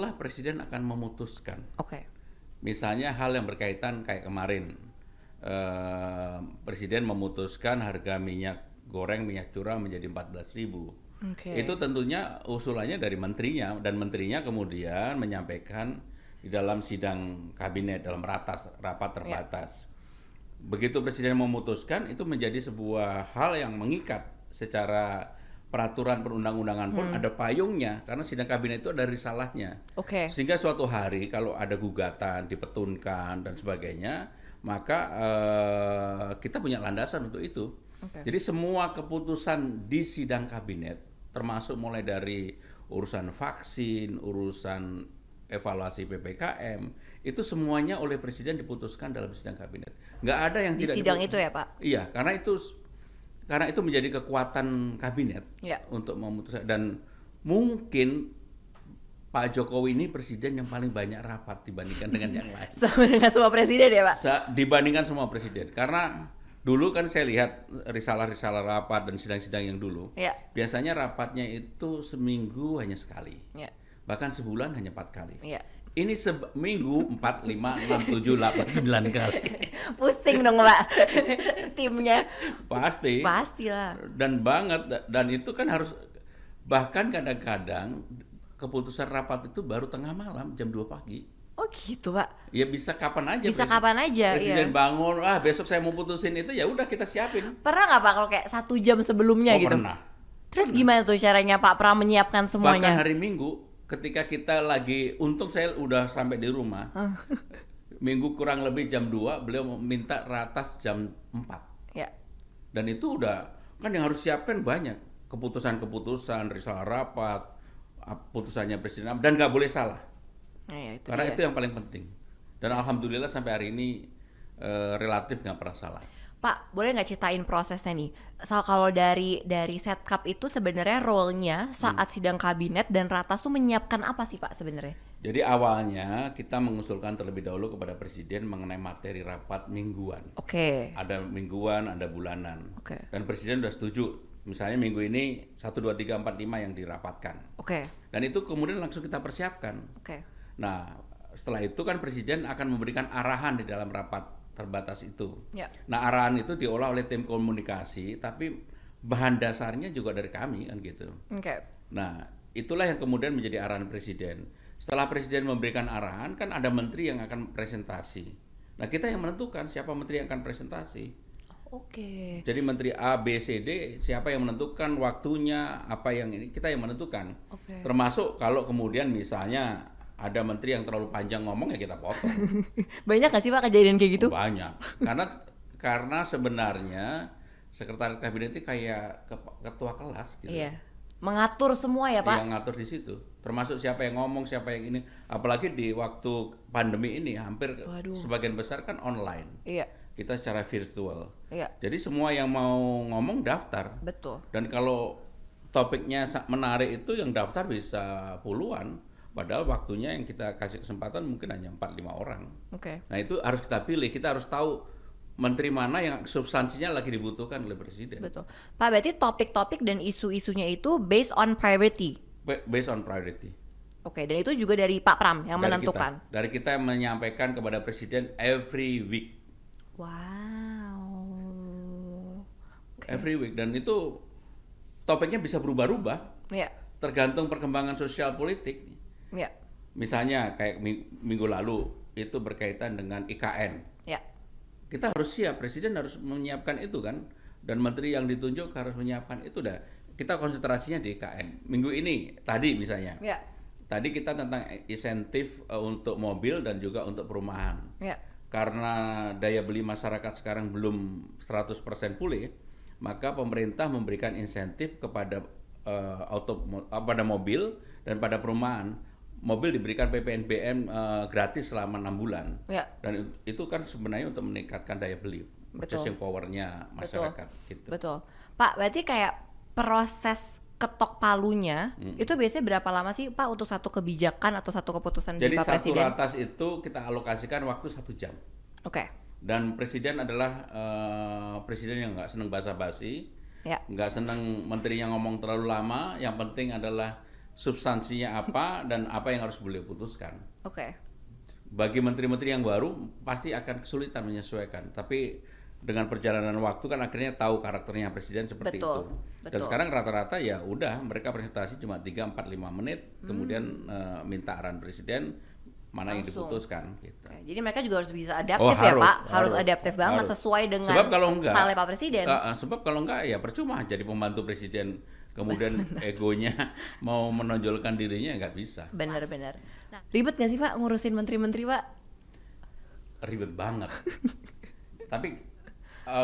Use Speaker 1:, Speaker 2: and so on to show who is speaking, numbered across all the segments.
Speaker 1: itulah presiden akan memutuskan.
Speaker 2: Oke.
Speaker 1: Misalnya hal yang berkaitan kayak kemarin, presiden memutuskan harga minyak goreng, minyak curah menjadi 14.000.
Speaker 2: Oke.
Speaker 1: Itu tentunya usulannya dari menterinya, dan menterinya kemudian menyampaikan di dalam sidang kabinet, dalam rapat terbatas. Begitu presiden memutuskan, itu menjadi sebuah hal yang mengikat secara peraturan perundang-undangan pun ada payungnya, karena sidang kabinet itu ada risalahnya.
Speaker 2: Oke.
Speaker 1: Sehingga suatu hari kalau ada gugatan, dipetunkan dan sebagainya, maka kita punya landasan untuk itu.
Speaker 2: Oke.
Speaker 1: Jadi semua keputusan di sidang kabinet, termasuk mulai dari urusan vaksin, urusan evaluasi PPKM, itu semuanya oleh presiden diputuskan dalam sidang kabinet. Nggak ada yang
Speaker 2: Di
Speaker 1: tidak
Speaker 2: sidang itu ya, Pak?
Speaker 1: Iya, karena itu menjadi kekuatan kabinet
Speaker 2: Ya.
Speaker 1: untuk memutuskan, dan mungkin Pak Jokowi ini presiden yang paling banyak rapat dibandingkan dengan yang lain.
Speaker 2: Sama dengan semua presiden ya, Pak?
Speaker 1: Dibandingkan semua presiden, karena dulu kan saya lihat risalah-risalah rapat dan sidang-sidang yang dulu,
Speaker 2: Ya.
Speaker 1: biasanya rapatnya itu seminggu hanya sekali,
Speaker 2: Ya.
Speaker 1: bahkan sebulan hanya 4 kali.
Speaker 2: Ya.
Speaker 1: Ini seminggu 4, 5, 6, 7, 8, 9 kali.
Speaker 2: Pusing dong, Pak. Timnya.
Speaker 1: Pasti.
Speaker 2: Pastilah.
Speaker 1: Dan banget, dan itu kan harus, bahkan kadang-kadang keputusan rapat itu baru tengah malam jam 2 pagi.
Speaker 2: Oh gitu, Pak.
Speaker 1: Ya bisa kapan aja.
Speaker 2: Bisa kapan aja,
Speaker 1: Presiden
Speaker 2: iya.
Speaker 1: bangun, besok saya mau putusin itu, ya udah kita siapin.
Speaker 2: Pernah nggak Pak kalau kayak 1 jam sebelumnya gitu?
Speaker 1: Pernah.
Speaker 2: Terus gimana tuh caranya Pak Pram menyiapkan
Speaker 1: Bahkan
Speaker 2: semuanya?
Speaker 1: hari Minggu ketika kita lagi, untung saya udah sampai di rumah. Minggu kurang lebih jam 2, beliau minta ratas jam 4.
Speaker 2: Ya.
Speaker 1: Dan itu udah, kan yang harus siapkan banyak. Keputusan-keputusan, risalah rapat, putusannya presiden, dan nggak boleh salah.
Speaker 2: Nah, ya, itu
Speaker 1: Karena
Speaker 2: dia.
Speaker 1: itu yang paling penting. Dan alhamdulillah sampai hari ini relatif nggak pernah salah.
Speaker 2: Pak, boleh nggak ceritain prosesnya nih? So, kalau dari Setcap itu sebenarnya role-nya saat sidang kabinet dan ratas tuh menyiapkan apa sih Pak sebenarnya?
Speaker 1: Jadi awalnya kita mengusulkan terlebih dahulu kepada presiden mengenai materi rapat mingguan.
Speaker 2: Oke.
Speaker 1: Ada mingguan, ada bulanan.
Speaker 2: Oke.
Speaker 1: Dan presiden sudah setuju. Misalnya minggu ini 1, 2, 3, 4, 5 yang dirapatkan.
Speaker 2: Oke.
Speaker 1: Dan itu kemudian langsung kita persiapkan.
Speaker 2: Oke.
Speaker 1: Nah, setelah itu kan presiden akan memberikan arahan di dalam rapat terbatas itu.
Speaker 2: Ya.
Speaker 1: Nah, arahan itu diolah oleh tim komunikasi, tapi bahan dasarnya juga dari kami kan gitu.
Speaker 2: Oke.
Speaker 1: Nah, itulah yang kemudian menjadi arahan presiden. Setelah presiden memberikan arahan, kan ada menteri yang akan presentasi. Nah, kita yang menentukan siapa menteri yang akan presentasi.
Speaker 2: Oke.
Speaker 1: Jadi menteri A, B, C, D, siapa yang menentukan waktunya, apa yang ini, kita yang menentukan.
Speaker 2: Oke.
Speaker 1: Termasuk kalau kemudian misalnya ada menteri yang terlalu panjang ngomong, ya kita potong.
Speaker 2: Banyak nggak sih Pak kejadian kayak gitu?
Speaker 1: Banyak. Karena sebenarnya sekretaris kabinet itu kayak ketua kelas gitu.
Speaker 2: Iya. Mengatur semua ya Pak?
Speaker 1: Yang ngatur di situ. Termasuk siapa yang ngomong, siapa yang ini. Apalagi di waktu pandemi ini hampir sebagian besar kan online.
Speaker 2: Iya.
Speaker 1: Kita secara virtual.
Speaker 2: Iya.
Speaker 1: Jadi semua yang mau ngomong daftar.
Speaker 2: Betul.
Speaker 1: Dan kalau topiknya menarik itu yang daftar bisa puluhan. Padahal waktunya yang kita kasih kesempatan mungkin hanya 4-5 orang.
Speaker 2: Oke.
Speaker 1: Nah itu harus kita pilih, kita harus tahu menteri mana yang substansinya lagi dibutuhkan oleh presiden.
Speaker 2: Betul. Pak, berarti topik-topik dan isu-isunya itu based on priority?
Speaker 1: Based on priority.
Speaker 2: Oke, dan itu juga dari Pak Pram yang menentukan?
Speaker 1: Dari kita yang menyampaikan kepada presiden every week.
Speaker 2: Wow. Okay.
Speaker 1: Every week, dan itu topiknya bisa berubah-ubah.
Speaker 2: Iya.
Speaker 1: Tergantung perkembangan sosial politik.
Speaker 2: Iya.
Speaker 1: Misalnya kayak minggu lalu itu berkaitan dengan IKN.
Speaker 2: Ya.
Speaker 1: Kita harus siap, presiden harus menyiapkan itu kan, dan menteri yang ditunjuk harus menyiapkan itu. Dah kita konsentrasinya di IKN. Minggu ini tadi misalnya.
Speaker 2: Ya.
Speaker 1: Tadi kita tentang insentif untuk mobil dan juga untuk perumahan.
Speaker 2: Ya.
Speaker 1: Karena daya beli masyarakat sekarang belum 100% pulih, maka pemerintah memberikan insentif kepada pada mobil dan pada perumahan. Mobil diberikan PPNBM gratis selama 6 bulan.
Speaker 2: Ya.
Speaker 1: Dan itu kan sebenarnya untuk meningkatkan daya beli, purchasing powernya masyarakat.
Speaker 2: Betul.
Speaker 1: Gitu.
Speaker 2: Betul. Pak, berarti kayak proses ketok palunya itu biasanya berapa lama sih Pak untuk satu kebijakan atau satu keputusan dari
Speaker 1: Jadi
Speaker 2: Pak Presiden?
Speaker 1: Jadi satu ratas itu kita alokasikan waktu 1 jam.
Speaker 2: Oke.
Speaker 1: Dan presiden adalah presiden yang nggak seneng basa-basi,
Speaker 2: Ya.
Speaker 1: nggak seneng menterinya ngomong terlalu lama. Yang penting adalah substansinya apa dan apa yang harus beliau putuskan.
Speaker 2: Oke.
Speaker 1: Bagi menteri-menteri yang baru pasti akan kesulitan menyesuaikan, tapi dengan perjalanan waktu kan akhirnya tahu karakternya presiden seperti
Speaker 2: Betul,
Speaker 1: itu. Dan
Speaker 2: betul.
Speaker 1: sekarang rata-rata ya udah mereka presentasi cuma 3, 4, 5 menit, kemudian minta arahan presiden mana yang
Speaker 2: Langsung.
Speaker 1: diputuskan gitu.
Speaker 2: Oke, jadi mereka juga harus bisa adaptif
Speaker 1: Oh,
Speaker 2: ya
Speaker 1: harus,
Speaker 2: Pak, harus
Speaker 1: harus,
Speaker 2: adaptif banget
Speaker 1: harus.
Speaker 2: sesuai dengan
Speaker 1: Sebab kalau enggak,
Speaker 2: style Pak Presiden.
Speaker 1: sebab kalau enggak ya percuma jadi pembantu presiden kemudian egonya mau menonjolkan dirinya nggak bisa.
Speaker 2: Bener-bener. Nah, ribet gak sih Pak ngurusin menteri-menteri Pak?
Speaker 1: Ribet banget. Tapi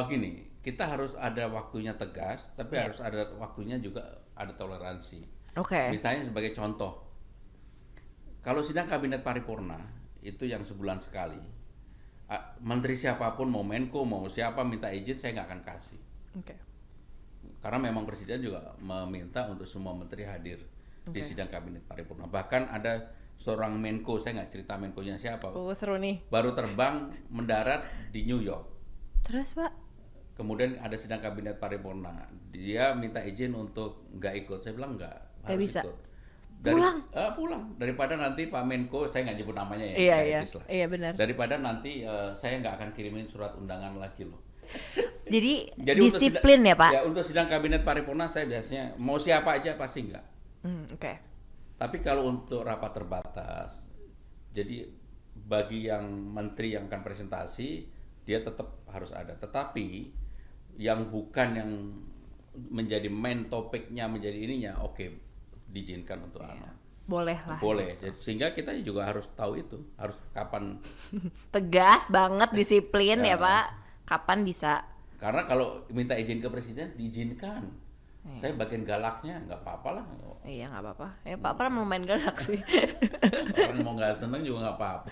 Speaker 1: gini, kita harus ada waktunya tegas, tapi harus ada waktunya juga ada toleransi.
Speaker 2: Oke.
Speaker 1: Misalnya sebagai contoh, kalau sidang kabinet paripurna itu yang sebulan sekali, menteri siapapun mau Menko mau siapa minta izin saya nggak akan kasih.
Speaker 2: Oke.
Speaker 1: Karena memang presiden juga meminta untuk semua menteri hadir di sidang kabinet paripurna. Bahkan ada seorang Menko, saya nggak cerita Menkonya siapa,
Speaker 2: Oh, seru nih.
Speaker 1: baru terbang mendarat di New York.
Speaker 2: Terus Pak?
Speaker 1: Kemudian ada sidang kabinet paripurna, dia minta izin untuk nggak ikut. Saya bilang nggak harus
Speaker 2: bisa.
Speaker 1: ikut.
Speaker 2: Pulang?
Speaker 1: Pulang daripada nanti Pak Menko, saya nggak nyebut namanya ya,
Speaker 2: Iya,
Speaker 1: nggak
Speaker 2: iya.
Speaker 1: etis lah.
Speaker 2: Iya, benar.
Speaker 1: Daripada nanti saya nggak akan kirimin surat undangan lagi loh.
Speaker 2: Jadi
Speaker 1: untuk
Speaker 2: disiplin ya Pak?
Speaker 1: Ya untuk sidang kabinet paripurna saya biasanya mau siapa aja pasti nggak.
Speaker 2: Oke.
Speaker 1: Tapi kalau untuk rapat terbatas, jadi bagi yang menteri yang akan presentasi, dia tetap harus ada. Tetapi yang bukan yang menjadi main topiknya, menjadi ininya, oke, diizinkan untuk
Speaker 2: Boleh lah.
Speaker 1: boleh. Jadi, sehingga kita juga harus tahu itu, harus kapan.
Speaker 2: Tegas banget, disiplin ya
Speaker 1: Ya.
Speaker 2: Pak. Kapan bisa?
Speaker 1: Karena kalau minta izin ke presiden, diizinkan. Saya bagian galaknya, nggak apa-apa lah.
Speaker 2: Iya nggak apa-apa. Ya Pak Pram lumayan galak sih.
Speaker 1: Orang mau nggak seneng juga nggak apa-apa.